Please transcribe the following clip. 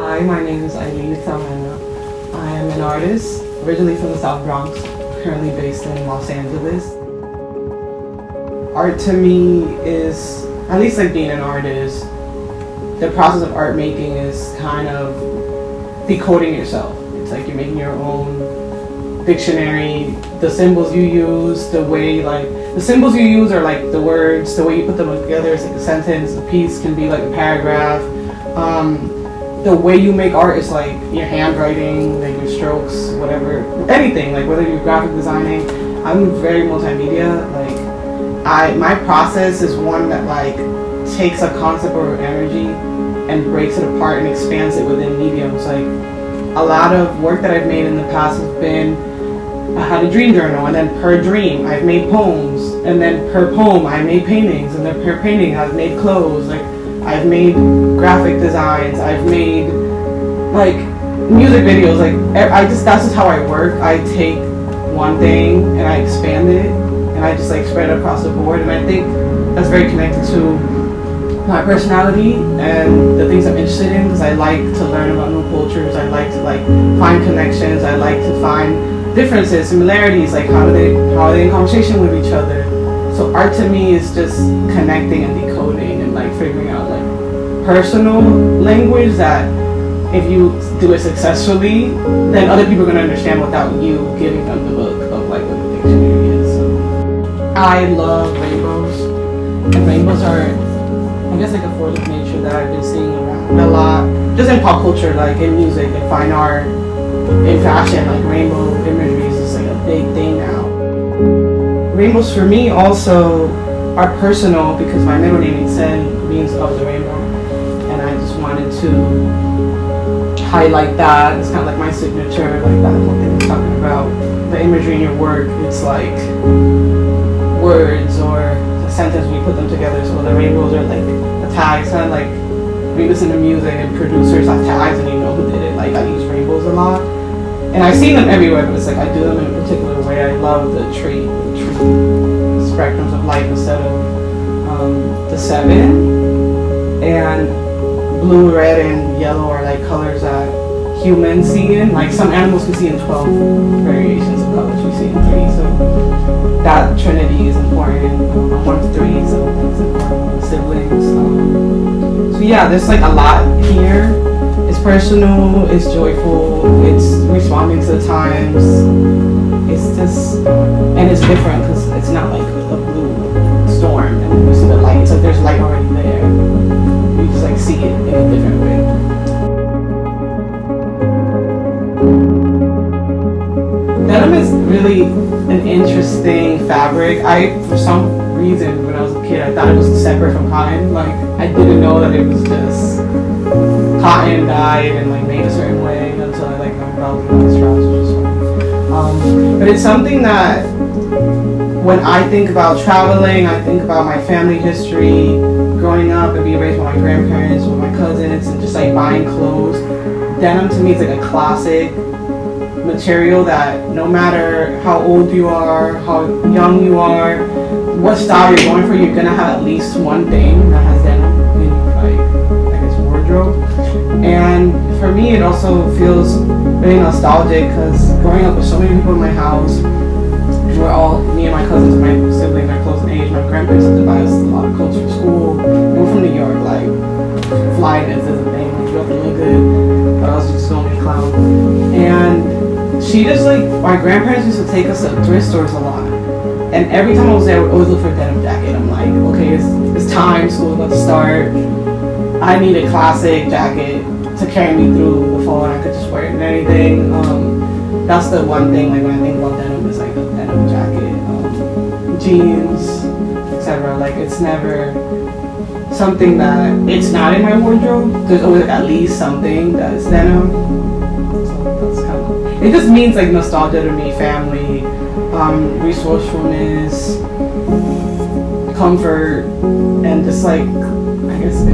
Hi, my name is Eilen Itzel Mena. I am an artist, originally from the South Bronx, currently based in Los Angeles. Art to me is, at least like being an artist, the process of art making is kind of decoding yourself. It's like you're making your own dictionary. The symbols you use, the symbols you use are like the words, the way you put them together is like a sentence, a piece can be like a paragraph. The way you make art is like your handwriting, like your strokes, whatever, anything, like whether you're graphic designing. I'm very multimedia. My process is one that like takes a concept or energy and breaks it apart and expands it within mediums. Like a lot of work that I've made in the past has been, I had a dream journal, and then per dream I've made poems, and then per poem I made paintings, and then per painting I've made clothes. Like I've made graphic designs, I've made like music videos. That's just how I work. I take one thing and I expand it and I just like spread it across the board, and I think that's very connected to my personality and the things I'm interested in, because I like to learn about new cultures. I like to like find connections. I like to find differences, similarities, like how are they in conversation with each other. So art to me is just connecting and decoding and like figuring out like personal language that if you do it successfully, then other people are gonna understand without you giving them the book of like what the dictionary is. So I love rainbows, and rainbows are, I guess, like a force of nature that I've been seeing around a lot, just in pop culture, like in music, in fine art, in fashion. Like rainbow imagery is just like a big thing now. Rainbows for me also are personal because my middle name Itzel means of the rainbow, and I just wanted to highlight that. It's kind of like my signature, like that whole thing we're talking about. The imagery in your work, it's like words or a sentence when you put them together. So the rainbows are like the tags, kind of like when you listen to music and producers have tags and you know who did it. Like I use rainbows a lot. And I've seen them everywhere, but it's like I do them in a particular way. I love the tree spectrums of light instead of the 7. And blue, red, and yellow are like colors that humans see in. Like some animals can see in 12 variations of colors, we see in 3. So that trinity is important. I'm one of 3, so that's important. Siblings. So yeah, there's like a lot here. It's personal, it's joyful, it's responding to the times. It's just, and it's different because it's not like a blue storm and you see the light. It's like there's light already there. You just like see it in a different way. Denim is really an interesting fabric. For some reason, when I was a kid, I thought it was separate from cotton. Like I didn't know that it was just cotton dyed and like made a certain way until I like learned about the straps, which is fun. But it's something that when I think about traveling, I think about my family history, growing up and being raised by my grandparents, with my cousins, and just like buying clothes. Denim to me is like a classic material that no matter how old you are, how young you are, what style you're going for, you're gonna have at least one thing that has denim in your wardrobe. And for me, it also feels really nostalgic because growing up with so many people in my house, we're all, me and my cousins and my siblings are close in age. My grandparents had to buy us a lot of clothes for school. And we're from New York, like flyness is a thing. You have to look good, but I was just so many clowns. And she just like, my grandparents used to take us to thrift stores a lot. And every time I was there, I would always look for a denim jacket. I'm like, okay, it's time, school's about to start. I need a classic jacket to carry me through the fall, and I could just wear it in anything. That's the one thing, like when I think about denim, is like a denim jacket, jeans, etc. Like it's never something that it's not in my wardrobe. There's always like, at least something that is denim. So that's kind of, it just means like nostalgia to me, family, resourcefulness, comfort, and just like, I guess